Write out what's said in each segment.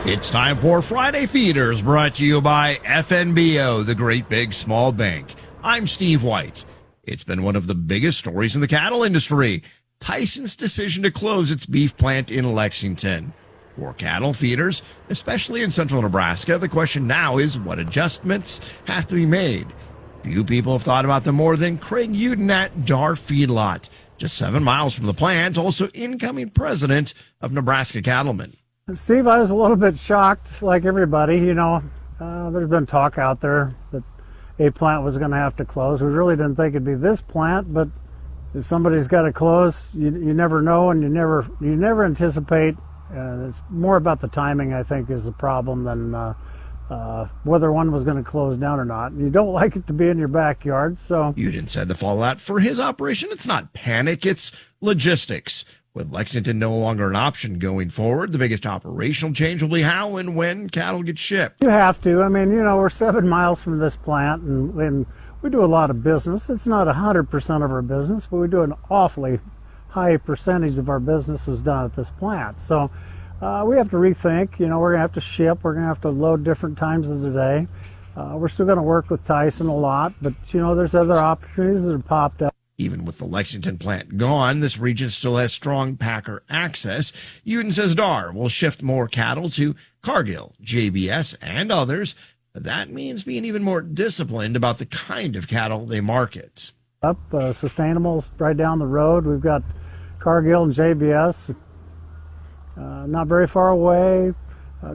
It's time for Friday Feeders, brought to you by FNBO, the Great Big Small Bank. I'm Steve White. It's been one of the biggest stories in the cattle industry. Tyson's decision to close its beef plant in Lexington. For cattle feeders, especially in central Nebraska, the question now is what adjustments have to be made. Few people have thought about them more than Craig Uden at Dar Feedlot, just 7 miles from the plant, also incoming president of Nebraska Cattlemen. Steve, I was a little bit shocked, like everybody. There's been talk out there that a plant was going to have to close. We really didn't think it'd be this plant, but if somebody's got to close, you never know, and you never anticipate. It's more about the timing, I think, is the problem than whether one was going to close down or not. You don't like it to be in your backyard, so. Uden said the fallout for his operation, it's not panic, it's logistics. With Lexington no longer an option going forward, the biggest operational change will be how and when cattle get shipped. You have to. I mean, we're 7 miles from this plant, and we do a lot of business. It's not 100% of our business, but we do an awfully high percentage of our business is done at this plant. So we have to rethink. We're going to have to ship. We're going to have to load different times of the day. We're still going to work with Tyson a lot, but, there's other opportunities that have popped up. Even with the Lexington plant gone, this region still has strong packer access. Uden says Dar will shift more cattle to Cargill, JBS, and others. But that means being even more disciplined about the kind of cattle they market. Sustainable's right down the road. We've got Cargill and JBS not very far away.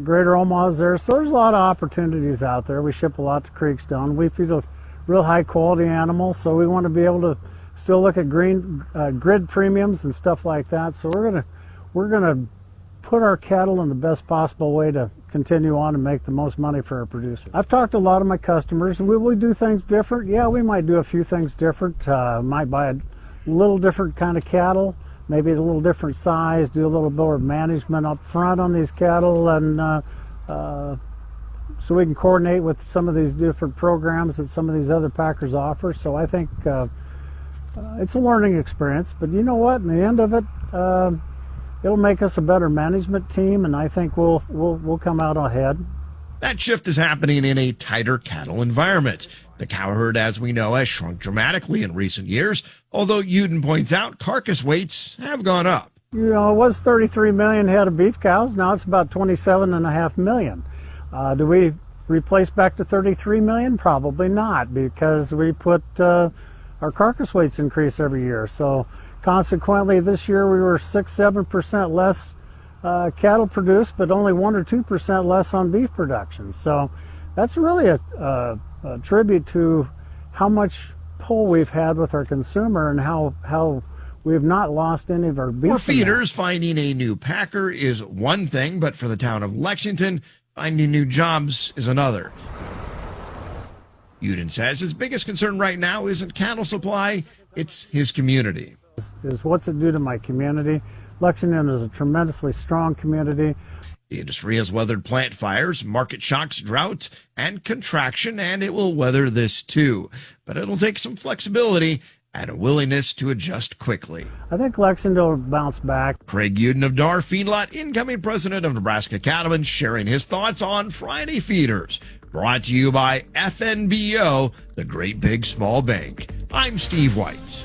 Greater Omaha's there. So there's a lot of opportunities out there. We ship a lot to Creekstone. We feed a real high quality animal, so we want to be able to still look at grid premiums and stuff like that. So we're gonna put our cattle in the best possible way to continue on and make the most money for our producers. I've talked to a lot of my customers, and will we do things different? Yeah, we might do a few things different. Might buy a little different kind of cattle, maybe a little different size, do a little more management up front on these cattle, and so we can coordinate with some of these different programs that some of these other packers offer. So I think it's a learning experience, but you know what? In the end of it, it'll make us a better management team, and I think we'll come out ahead. That shift is happening in a tighter cattle environment. The cow herd, as we know, has shrunk dramatically in recent years, although Uden points out carcass weights have gone up. It was 33 million head of beef cows. Now it's about 27.5 million. Do we replace back to 33 million? Probably not, because we put our carcass weights increase every year. So consequently, this year we were 6-7% less cattle produced, but only 1 or 2% less on beef production. So that's really a tribute to how much pull we've had with our consumer and how we have not lost any of our beef. For feeders, finding a new packer is one thing, but for the town of Lexington, finding new jobs is another. Uden says his biggest concern right now isn't cattle supply, it's his community. Is what's it do to my community? Lexington is a tremendously strong community. The industry has weathered plant fires, market shocks, droughts, and contraction, and it will weather this too. But it'll take some flexibility and a willingness to adjust quickly. I think Lexington will bounce back. Craig Uden of Dar Feedlot, incoming president of Nebraska Cattlemen, sharing his thoughts on Friday Feeders. Brought to you by FNBO, the Great Big Small Bank. I'm Steve White.